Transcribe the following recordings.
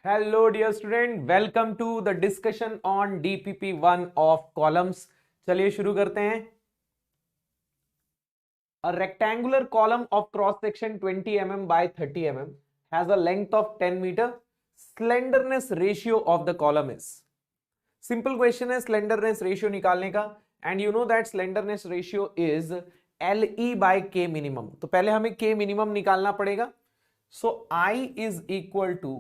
Hello dear student, welcome to the discussion on DPP1 of columns. चलिए शुरू करते हैं. A rectangular column of cross section 20 mm by 30 mm has a length of 10 meter. Slenderness ratio of the column is. Simple question है slenderness ratio निकालने का, and you know that slenderness ratio is LE by K minimum. तो पहले हमें K minimum निकालना पड़ेगा. So I is equal to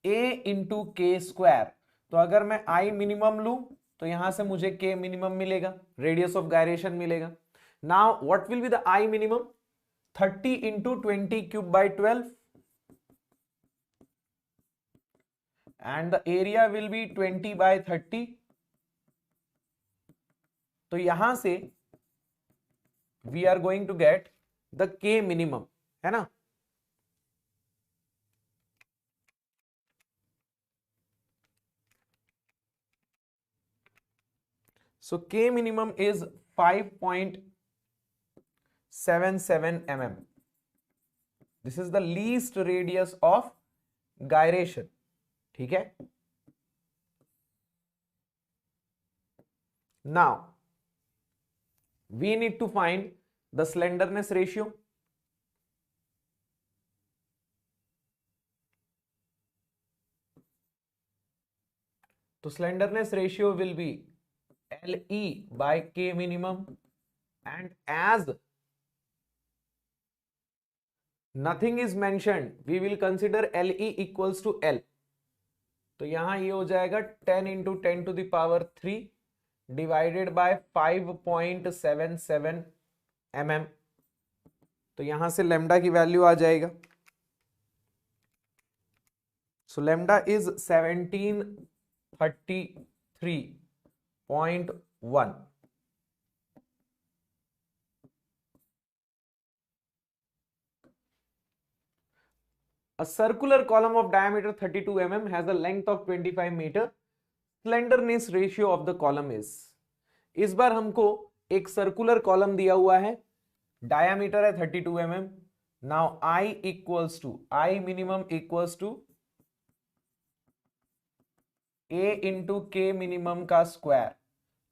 a into के square. तो अगर मैं आई मिनिमम लू तो यहां से मुझे के मिनिमम मिलेगा, रेडियस ऑफ गायरेशन मिलेगा. Now what will be the I minimum? 30 into 20 cube by 12 and the area will be 20 by 30. तो यहां से we are going to get the K minimum, है ना. So K minimum is 5.77 mm. This is the least radius of gyration. ठीक है. Now we need to find the slenderness ratio. तो slenderness ratio will be LE by K minimum, and as nothing is mentioned we will consider LE equals to L. तो यहां ये हो जाएगा 10 into 10 to the power 3 divided by 5.77 mm. तो यहां से lambda की वैल्यू आ जाएगा. So lambda is 1733.1. A circular column of diameter 32 mm has a length of 25 meter. Slenderness ratio of the column is. इस बार हमको एक सर्कुलर कॉलम दिया हुआ है, डायामीटर है 32 mm. Now I equals to I minimum equals to A into K minimum का square.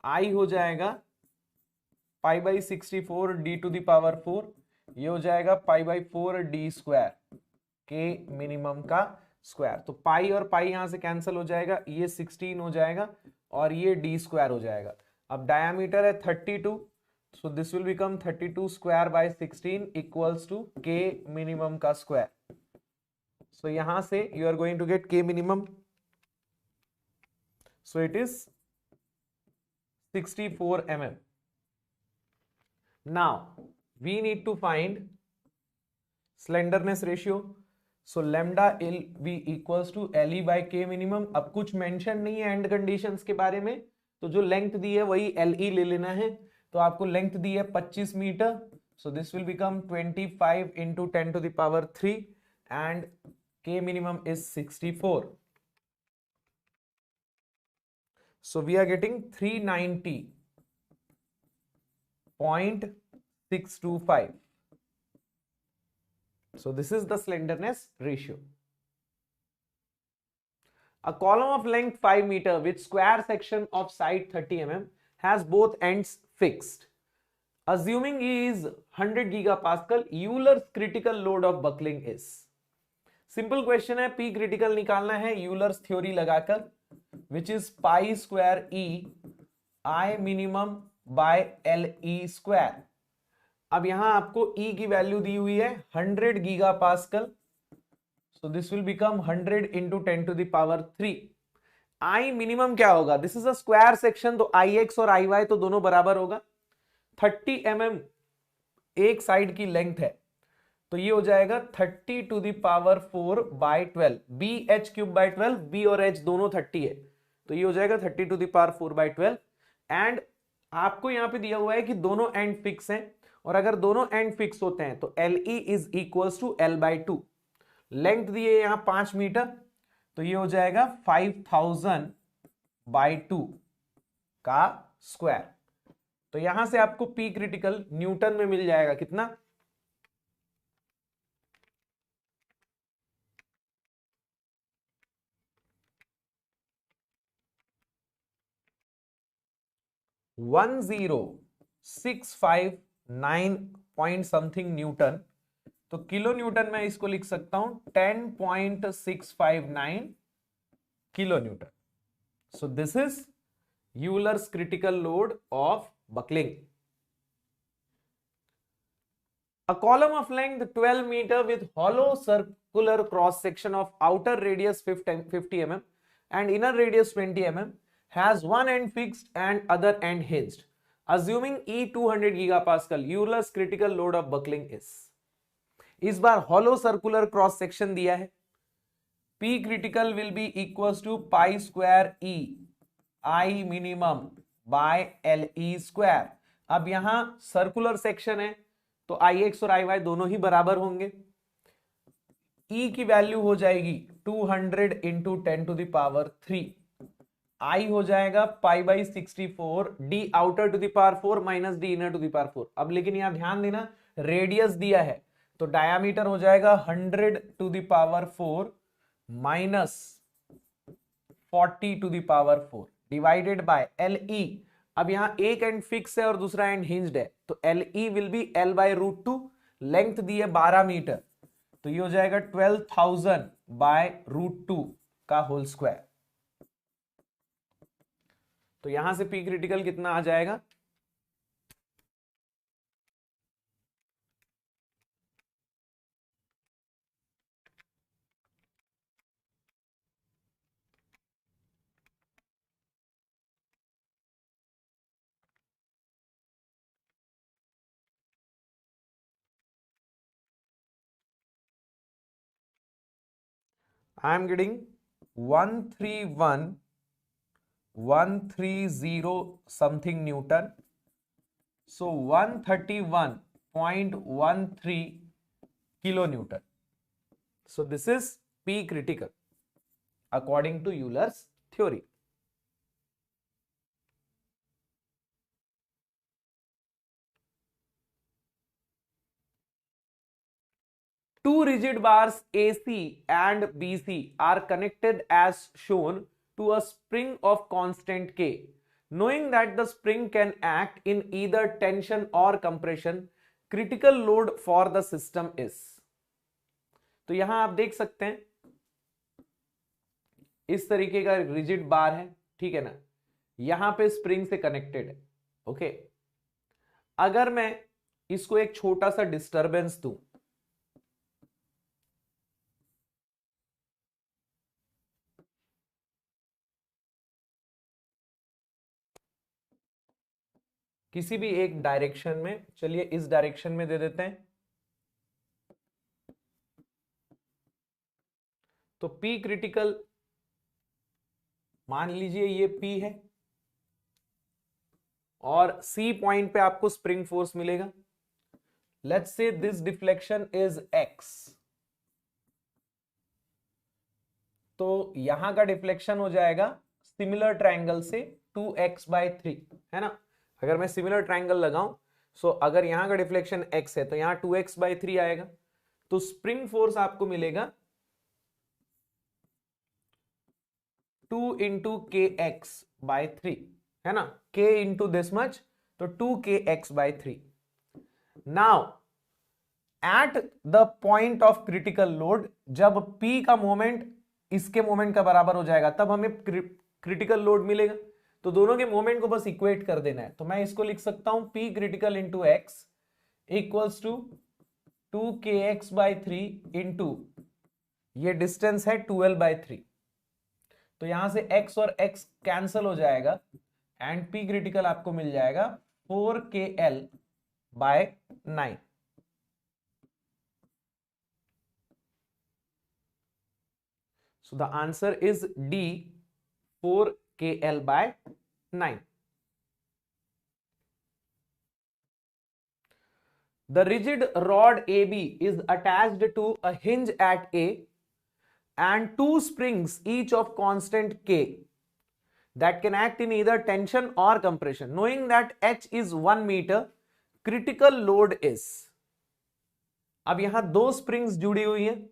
I हो जाएगा pi by 64 D to the power 4. ये हो जाएगा pi by 4 D square K minimum का स्क्वायर. तो पाई और पाई यहां से कैंसिल हो जाएगा, ये 16 हो जाएगा और ये डी स्क्वायर हो जाएगा. अब डायामीटर है 32, so this will become 32 square by 16 equals to K minimum का स्क्वायर. सो यहां से you are going to get K minimum. So it is 64 mm. Now we need to find slenderness ratio. So lambda will be equals to LE by K minimum. अब कुछ mention नहीं है and conditions के बारे में, तो जो length दी है वही LE ले लेना है. तो आपको लेंथ दी है 25 metre. So this will become 25 into 10 to the power 3 and K minimum is 64. So we are getting 390.625. So this is the slenderness ratio. A column of length 5 meter with square section of side 30 mm has both ends fixed. Assuming E is 100 gigapascal, Euler's critical load of buckling is. Simple question है, P critical निकालना है Euler's theory लगाकर, which is pi square E I minimum by LE square. अब यहां आपको E की value दी हुई है 100 giga pascal. So this will become 100 into 10 to the power 3. I minimum क्या होगा? This is a square section, तो IX और IY तो दोनों बराबर होगा. 30 mm एक साइड की लेंथ है, तो ये हो जाएगा 30 to the power 4 by 12. BH cube by 12, B और H दोनों 30 है, तो ये हो जाएगा 30 to the power 4 by 12. And आपको यहां पे दिया हुआ है कि दोनों एंड फिक्स हैं, और अगर दोनों एंड फिक्स होते हैं तो LE is equals to L by 2. Length दिए यहां 5 मीटर, तो ये हो जाएगा 5000 बाई 2 का स्क्वायर. तो यहां से आपको P क्रिटिकल न्यूटन में मिल जाएगा कितना? 10,659 पॉइंट समथिंग न्यूटन, तो किलो न्यूटन में इसको लिख सकता हूं 10.659 kilo Newton. So this is Euler's critical load of buckling. A column of length 12 meter with hollow circular cross section of outer radius 50 mm and inner radius 20 mm has one end fixed and other end hinged. Assuming E 200 gigapascal, Euler's critical load of buckling is. इस बार hollow circular cross section दिया है. P critical will be equals to pi square E I minimum by LE square. अब यहां circular section है तो IX और IY दोनों ही बराबर होंगे. E की वैल्यू हो जाएगी 200 into 10 to the power 3. I हो जाएगा pi by 64, D outer to the power 4 minus D inner to the power 4. अब लेकिन यहां ध्यान देना रेडियस दिया है तो डायामीटर हो जाएगा 100 to the power 4 minus 40 to the power 4 divided by LE. अब यहां एक एंड फिक्स है और दूसरा एंड हिंज्ड है तो LE will be L by root 2. Length दी है 12 मीटर तो ये हो जाएगा 12,000 बाय रूट 2 का होल स्क्वायर. तो यहां से P क्रिटिकल कितना आ जाएगा? I am getting 130 something Newton. So 131.13 kilonewton. So this is P critical according to Euler's theory. Two rigid bars AC and BC are connected as shown to a spring of constant K. Knowing that the spring can act in either tension or compression, critical load for the system is. तो यहां आप देख सकते हैं इस तरीके का rigid bar है, ठीक है ना, यहां पे स्प्रिंग से कनेक्टेड है. ओके, अगर मैं इसको एक छोटा सा डिस्टरबेंस दूं, किसी भी एक डायरेक्शन में, चलिए इस डायरेक्शन में दे देते हैं, तो P क्रिटिकल मान लीजिए ये P है और C पॉइंट पे आपको स्प्रिंग फोर्स मिलेगा. Let's say this deflection is X, तो यहां का डिफ्लेक्शन हो जाएगा सिमिलर ट्रायंगल से 2x/3, है ना. अगर मैं सिमिलर ट्रायंगल लगाऊं सो अगर यहां का डिफ्लेक्शन x है तो यहां 2x/3 आएगा. तो स्प्रिंग फोर्स आपको मिलेगा 2 इंटू kx/3, है ना, k इंटू दिस मच तो 2kx/3. Now at the point of critical load, जब P का मोमेंट इसके मोमेंट का बराबर हो जाएगा तब हमें क्रिटिकल लोड मिलेगा. तो दोनों के मोमेंट को बस इक्वेट कर देना है. तो मैं इसको लिख सकता हूं P critical into x equals to 2kx/3 into ये डिस्टेंस है 12/3. तो यहां से x और x कैंसल हो जाएगा एंड P क्रिटिकल आपको मिल जाएगा 4kl/9. So the answer is D, 4kl/9. The rigid rod AB is attached to a hinge at A and two springs each of constant K that can act in either tension or compression. Knowing that H is 1 meter, critical load is. अब यहां दो springs जुड़ी हुई है,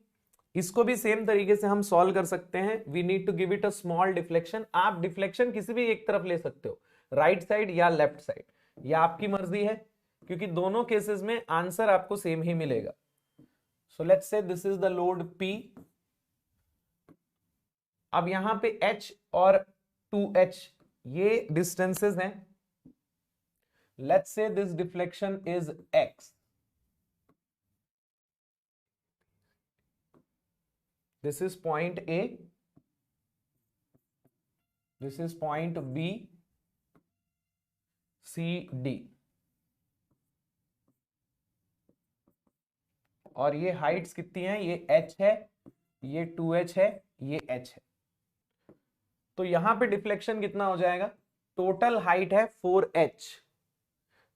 इसको भी same तरीके से हम सॉल्व कर सकते हैं. We need to give it a small deflection. आप डिफ्लेक्शन किसी भी एक तरफ ले सकते हो, राइट साइड या लेफ्ट साइड, या आपकी मर्जी है, क्योंकि दोनों केसेस में आंसर आपको सेम ही मिलेगा। So let's say this is the load P। अब यहां पे H और 2H ये डिस्टेंसेस हैं। Let's say this deflection is X, this is point A, this is point B, C, D, और ये हाइट्स कितनी है, ये H है, ये 2H है, ये H है। तो यहां पे डिफ्लेक्शन कितना हो जाएगा, टोटल हाइट है 4H,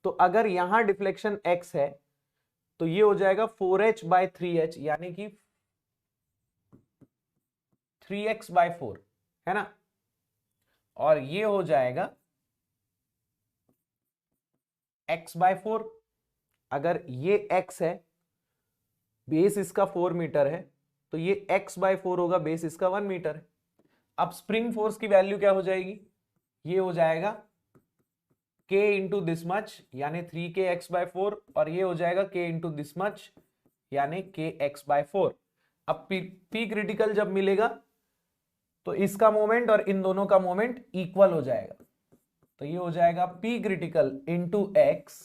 तो अगर यहां डिफ्लेक्शन X है तो ये हो जाएगा 4H बाय 3H, यानी कि 3X बाय 4, है ना, और ये हो जाएगा X बाय 4। अगर ये X है, बेस इसका 4 मीटर है, तो ये X बाय 4 होगा, बेस इसका 1 मीटर है। अब स्प्रिंग फोर्स की वैल्यू क्या हो जाएगी, ये हो जाएगा K इंटू दिस मच, यानी 3KX बाय 4, और ये हो जाएगा K इंटू दिस मच, यानी KX बाय 4। अब P क्रिटिकल जब मिलेगा तो इसका मोमेंट और इन दोनों का मोमेंट इक्वल हो जाएगा, तो ये हो जाएगा P critical into X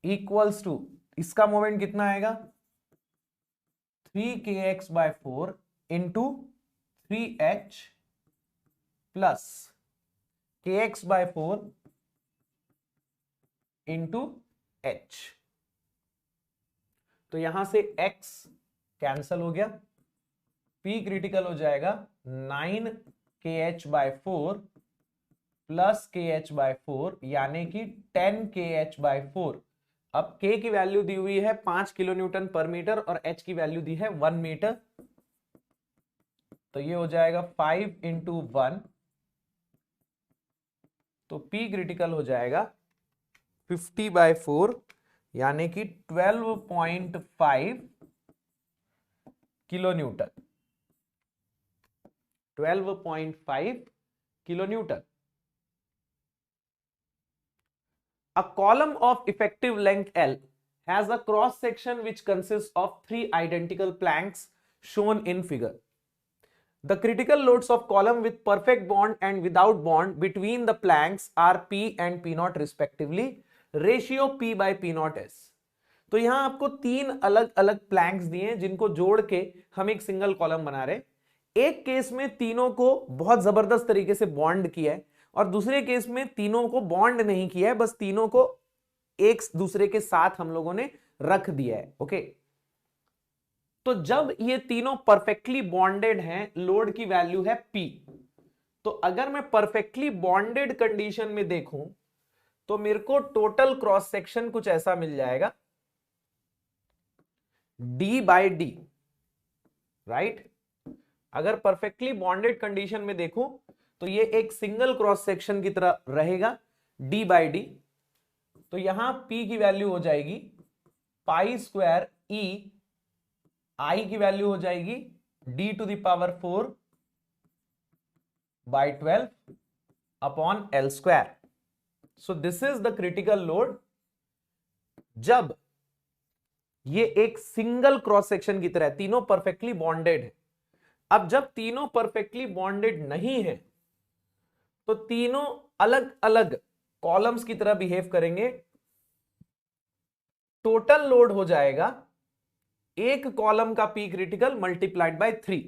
equals to, इसका मोमेंट कितना आएगा 3KX by 4 into 3H plus KX by 4 into H। तो यहां से X कैंसल हो गया, P क्रिटिकल हो जाएगा 9KH bye 4 plus KH bye 4, यानी कि 10KH बाय 4। अब K की वैल्यू दी हुई है 5 किलो न्यूटन पर मीटर और H की वैल्यू दी है 1 मीटर, तो ये हो जाएगा 5 इंटू 1, तो P क्रिटिकल हो जाएगा 50 बाय 4, यानी कि 12.5 kilo Newton, 12.5 kilo Newton. A column of effective length L has a cross section which consists of 3 identical planks shown in figure. The critical loads of column with perfect bond and without bond between the planks are P and P naught respectively. Ratio P by P naught S. तो यहां आपको 3 अलग अलग planks दिए हैं जिनको जोड़ के हम एक सिंगल कॉलम बना रहे। एक केस में तीनों को बहुत जबरदस्त तरीके से बॉन्ड किया है, और दूसरे केस में तीनों को बॉन्ड नहीं किया है, बस तीनों को एक दूसरे के साथ हम लोगों ने रख दिया है। ओके, तो जब ये तीनों परफेक्टली बॉन्डेड हैं, लोड की वैल्यू है P। तो अगर मैं परफेक्टली बॉन्डेड कंडीशन में देखूं तो मेरे को टोटल क्रॉस सेक्शन कुछ ऐसा मिल जाएगा D बाय D, राइट। अगर परफेक्टली बॉन्डेड कंडीशन में देखूं तो ये एक सिंगल क्रॉस सेक्शन की तरह रहेगा D बाय D। तो यहां P की वैल्यू हो जाएगी पाई स्क्वायर E, I की वैल्यू हो जाएगी D to the power 4 by 12 upon L square. So this is the critical load जब ये एक सिंगल क्रॉस सेक्शन की तरह, तीनों परफेक्टली बॉन्डेड है। अब जब तीनों परफेक्टली बॉन्डेड नहीं है तो तीनों अलग अलग कॉलम्स की तरह बिहेव करेंगे। टोटल लोड हो जाएगा एक कॉलम का P क्रिटिकल मल्टीप्लाइड बाय 3।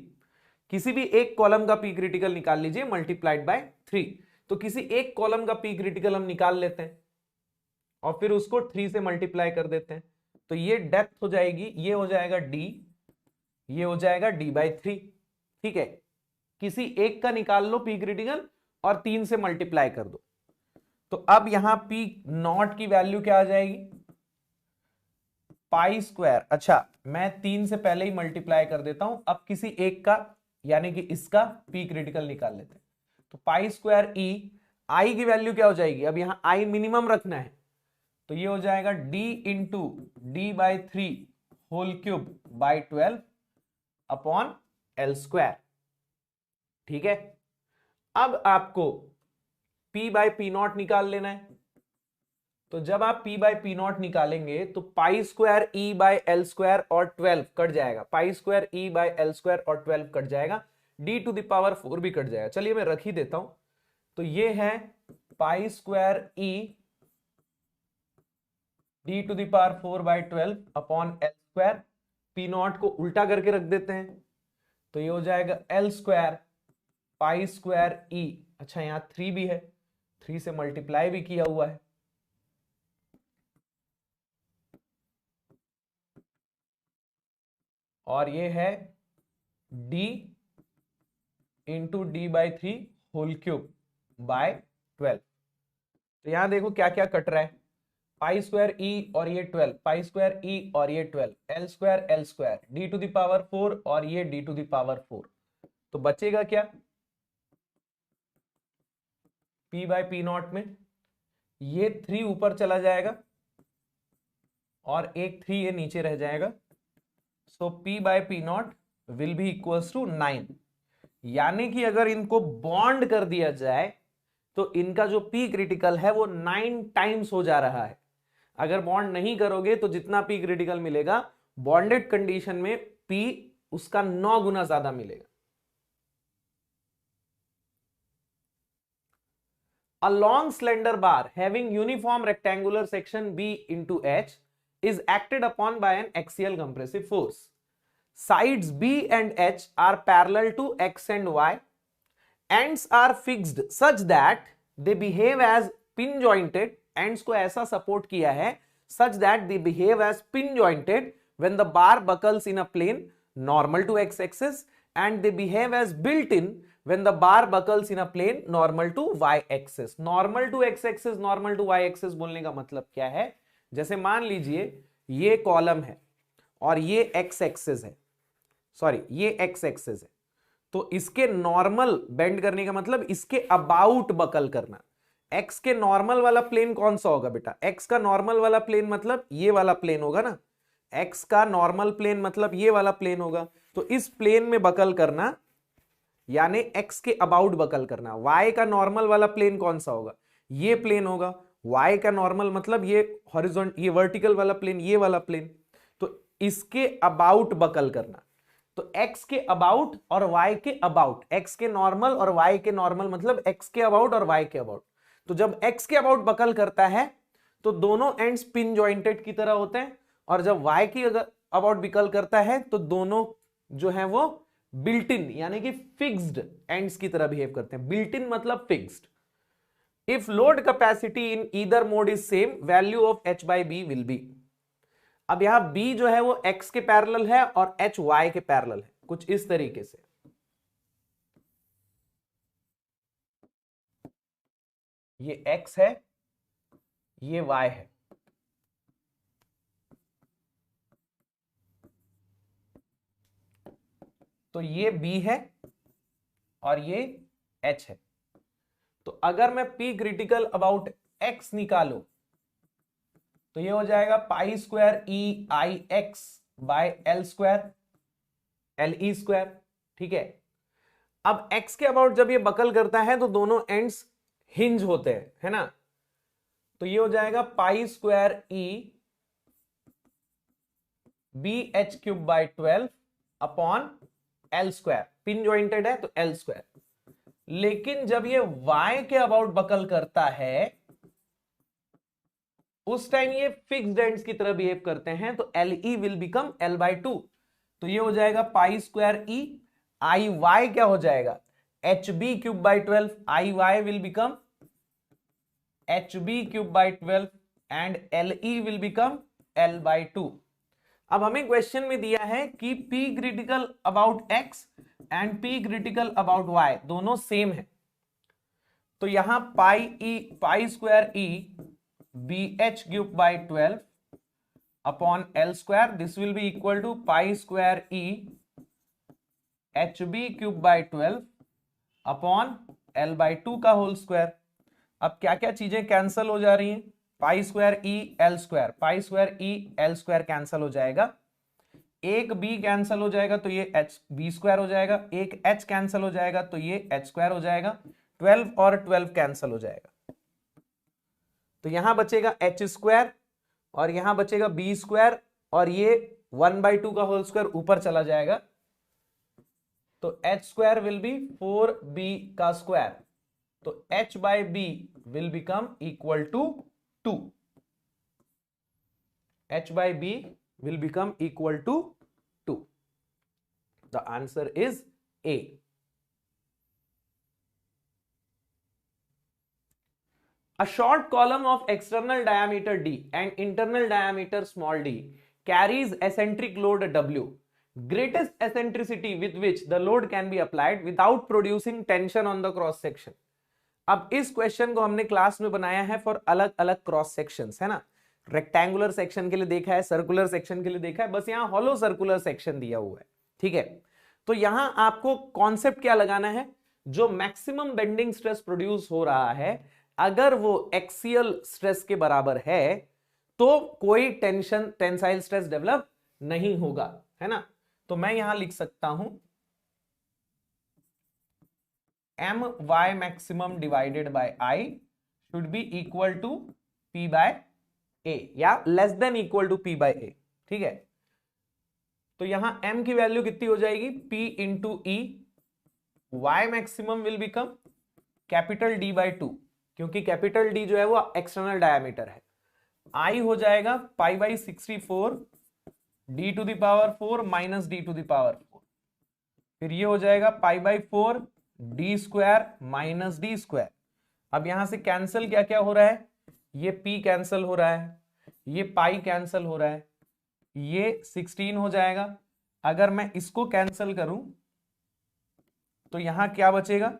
किसी भी एक कॉलम का P क्रिटिकल निकाल लीजिए मल्टीप्लाइड बाय 3। तो किसी एक कॉलम का P क्रिटिकल हम निकाल लेते हैं और फिर उसको 3 से मल्टीप्लाई कर देते हैं, तो ये डेप्थ हो जाएगी, ये हो जाएगा D, ये हो जाएगा D बाय 3। ठीक है, किसी एक का निकाल लो P क्रिटिकल और 3 से मल्टीप्लाई कर दो। तो अब यहां P नॉट की वैल्यू क्या आ जाएगी, पाई स्क्वायर। अच्छा, मैं 3 से पहले ही मल्टीप्लाई कर देता हूं। अब किसी एक का यानी कि इसका P क्रिटिकल निकाल लेते हैं। तो पाई स्क्वायर E, I की वैल्यू क्या हो जाएगी, अब यहां I मिनिमम रखना है, तो ये हो जाएगा D into D by 3 whole cube by 12 upon L square. ठीक है, अब आपको P बाय पी नॉट निकाल लेना है। तो जब आप P बाय पी नॉट निकालेंगे तो पाई square E by L square और 12 कट जाएगा, pi square E by L square और 12 कट जाएगा, d टू द पावर 4 भी कट जाएगा। चलिए मैं रख ही देता हूं। तो ये है pi square E d to the power 4 by 12 upon L square, P naught को उल्टा करके रख देते हैं तो ये हो जाएगा L square pi square E। अच्छा यहां 3 भी है, 3 से मल्टीप्लाई भी किया हुआ है, और ये है d into D by 3 whole cube by 12। तो यहां देखो क्या क्या कट रहा है, पाई स्क्वायर E और ये 12, पाई स्क्वायर E और ये 12, L square D to the power 4 और ये डी टू द पावर 4। तो बचेगा क्या, P बाय पी नॉट में ये 3 ऊपर चला जाएगा और एक 3 ये नीचे रह जाएगा। So P by P naught will be equals to 9। यानी कि अगर इनको बॉन्ड कर दिया जाए तो इनका जो P क्रिटिकल है वो 9 टाइम्स हो जा रहा है। अगर बॉन्ड नहीं करोगे तो जितना P क्रिटिकल मिलेगा बॉन्डेड कंडीशन में P उसका 9 गुना ज्यादा मिलेगा। A long slender bar having uniform rectangular section B into H is acted upon by an axial compressive force. Sides B and H are parallel to X and Y. Ends are fixed such that they behave as pin jointed. Ends को ऐसा support किया है such that they behave as pin jointed when the bar buckles in a plane normal to X axis, and they behave as built in when the bar buckles in a plane normal to Y axis. Normal to X axis, normal to Y axis बोलने का मतलब क्या है, जैसे मान लीजिए ये column है और ये X एक्सिस है, सॉरी ये X एक्सिस है, तो इसके नॉर्मल बेंड करने का मतलब इसके अबाउट बकल करना। X के नॉर्मल वाला प्लेन कौन सा होगा बेटा, X का नॉर्मल वाला प्लेन मतलब ये वाला प्लेन होगा ना, X का नॉर्मल प्लेन मतलब ये वाला प्लेन होगा। तो इस प्लेन में बकल करना यानी X के अबाउट बकल करना। Y का नॉर्मल वाला प्लेन कौन सा होगा, ये प्लेन होगा। Y का नॉर्मल मतलब ये हॉरिजॉन्ट, ये वर्टिकल वाला प्लेन, ये वाला प्लेन, तो इसके अबाउट बकल करना। तो X के अबाउट और Y के अबाउट, X के नॉर्मल और Y के नॉर्मल मतलब X के अबाउट और Y के अबाउट। तो जब X के अबाउट बकल करता है तो दोनों एंड्स पिन जॉइंटेड की तरह होते हैं, और जब Y की अगर अबाउट बकल करता है तो दोनों जो है वो बिल्ट इन यानी कि फिक्स्ड एंड्स की तरह बिहेव करते हैं। बिल्ट इन मतलब fixed. If load capacity in either mode is same, value of H by B will be. अब यहां B जो है वो X के पैरेलल है और H Y के पैरेलल है, कुछ इस तरीके से। ये X है, ये Y है, तो ये B है और ये H है। तो अगर मैं P क्रिटिकल अबाउट X निकालू तो ये हो जाएगा pi square E I x by L square, L E square, ठीक है। अब X के अबाउट जब ये बकल करता है तो दोनों एंड्स हिंज होते हैं, है ना, तो ये हो जाएगा pi square E B H cube by 12 upon L square, pin jointed है तो एल स्क्वायर। लेकिन जब ये Y के अबाउट बकल करता है उस टाइम ये फिक्स्ड एंड्स की तरह बिहेव करते हैं, तो L E will become L by 2। तो ये हो जाएगा pi square E I Y क्या हो जाएगा H B cube by 12, I Y will become H B cube by 12 and L E will become L by 2। अब हमें क्वेश्चन में दिया है कि P critical about X and P critical about Y दोनों सेम है, तो यहां pi square E B H cube by 12 upon L square, this will be equal to pi square E H B cube by 12 upon L by 2 का whole square. अब क्या क्या चीजें cancel हो जा रही हैं, पाई स्क्वायर E एल स्क्वायर, पाई square E L square cancel हो जाएगा, एक B कैंसल हो जाएगा तो ये एच बी स्क्वायर हो जाएगा, एक H कैंसल हो जाएगा तो ये H स्क्वायर हो जाएगा, 12 और 12 कैंसल हो जाएगा। तो यहां बचेगा एच स्क्वायर और यहां बचेगा बी स्क्वायर और ये 1/2 का होल स्क्वायर ऊपर चला जाएगा, तो H square will be 4b का स्क्वायर, तो h by b will become equal to 2. h by b will become equal to 2. The answer is A. A short column of external diameter d and internal diameter small d carries eccentric load W. Greatest eccentricity with which the load can be applied without producing tension on the cross section. अब इस question को हमने class में बनाया है for अलग अलग cross sections, है ना। रेक्टेंगुलर सेक्शन के लिए देखा है, सर्कुलर सेक्शन के लिए देखा है, बस यहां हॉलो सर्कुलर सेक्शन दिया हुआ है, ठीक है। तो यहां आपको कॉन्सेप्ट क्या लगाना है, जो मैक्सिमम बेंडिंग स्ट्रेस प्रोड्यूस हो रहा है अगर वो एक्सियल स्ट्रेस के बराबर है तो कोई टेंसाइल स्ट्रेस डेवलप नहीं होगा, है ना। तो मैं यहां लिख सकता हूं my maximum divided by I should be equal to P by A या less than equal to P by A, ठीक है। तो यहां m की वैल्यू कितनी हो जाएगी, P into E, y maximum will become capital D by 2, क्योंकि कैपिटल D जो है वो एक्सटर्नल डायमीटर है। I हो जाएगा pi by 64 d to the power 4 minus d to the power 4, फिर ये हो जाएगा pi by 4 D square minus D square. अब यहां से कैंसिल क्या क्या हो रहा है, ये p कैंसिल हो रहा है, ये पाई कैंसिल हो रहा है, ये 16 हो जाएगा। अगर मैं इसको कैंसिल करूं तो यहां क्या बचेगा,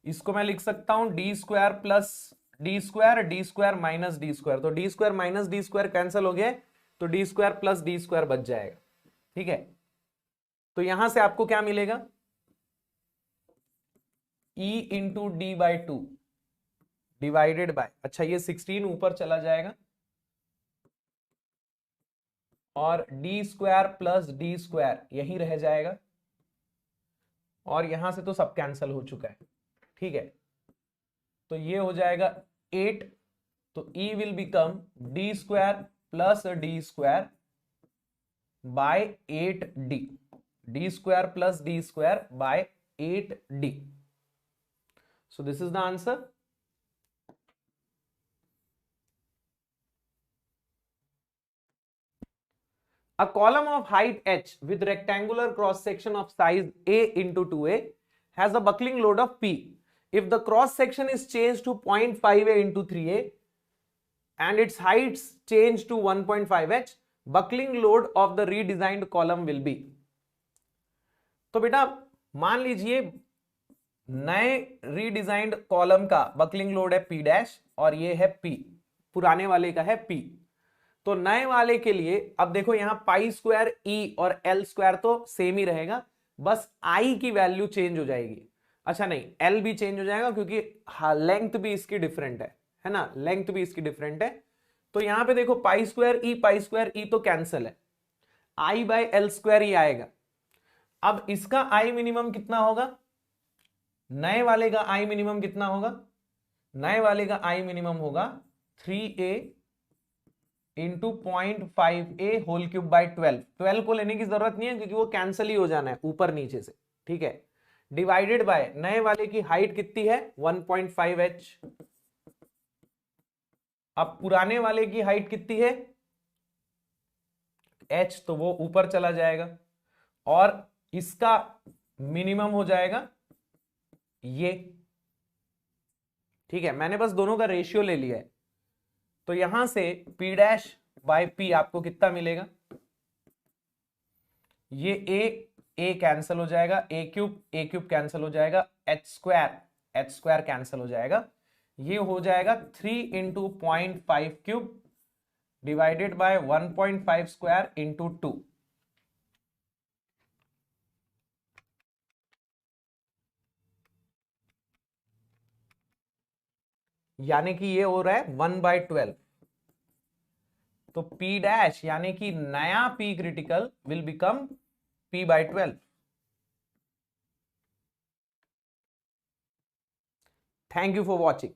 इसको मैं लिख सकता हूं D square plus D square minus D square, तो D square minus D square cancel हो गया, तो D square plus D square बच जाएगा, ठीक है। तो यहां से आपको क्या मिलेगा, E into D by 2 divided by, अच्छा ये 16 ऊपर चला जाएगा और D square plus D square यही रह जाएगा और यहां से तो सब कैंसिल हो चुका है, ठीक है। तो ये हो जाएगा 8, तो E will become D square plus D square by 8d, D square plus D square by 8d. So this is the answer. A column of height h with rectangular cross section of size a into 2a has a buckling load of p. If the cross section is changed to 0.5a into 3a and its heights changed to 1.5h, buckling load of the redesigned column will be. तो बेटा मान लीजिए नए redesigned column का buckling load है P dash और ये है P, पुराने वाले का है P। तो नए वाले के लिए अब देखो यहां पाई स्क्वायर E और L स्क्वायर तो सेम ही रहेगा, बस I की वैल्यू चेंज हो जाएगी। अच्छा नहीं, L भी चेंज हो जाएगा क्योंकि लेंथ भी इसकी डिफरेंट है ना, लेंथ भी इसकी डिफरेंट है। तो यहां पे देखो पाई स्क्वायर E तो कैंसिल है, I बाय L स्क्वायर ही आएगा। अब इसका I मिनिमम कितना होगा, नए वाले का I मिनिमम कितना होगा, नए वाले का I मिनिमम होगा 3a into 0.5a whole cube by 12 को लेने की जरूरत नहीं है क्योंकि वो कैंसिल ही हो जाना है ऊपर नीचे से, ठीक है। डिवाइडेड बाय नए वाले की हाइट कितनी है 1.5h, अब पुराने वाले की हाइट कितनी है h, तो वो ऊपर चला जाएगा और इसका मिनिमम हो जाएगा ये, ठीक है। मैंने बस दोनों का रेशियो ले लिया है, तो यहां से P डैश बाय P आपको कितना मिलेगा, ये a कैंसिल हो जाएगा, a क्यूब कैंसिल हो जाएगा, h स्क्वायर कैंसिल हो जाएगा, ये हो जाएगा 3 into 0.5 cube divided by 1.5 square into 2, यानी कि ये हो रहा है 1/12। तो P डैश यानी कि नया P critical will become P/12। Thank you for watching.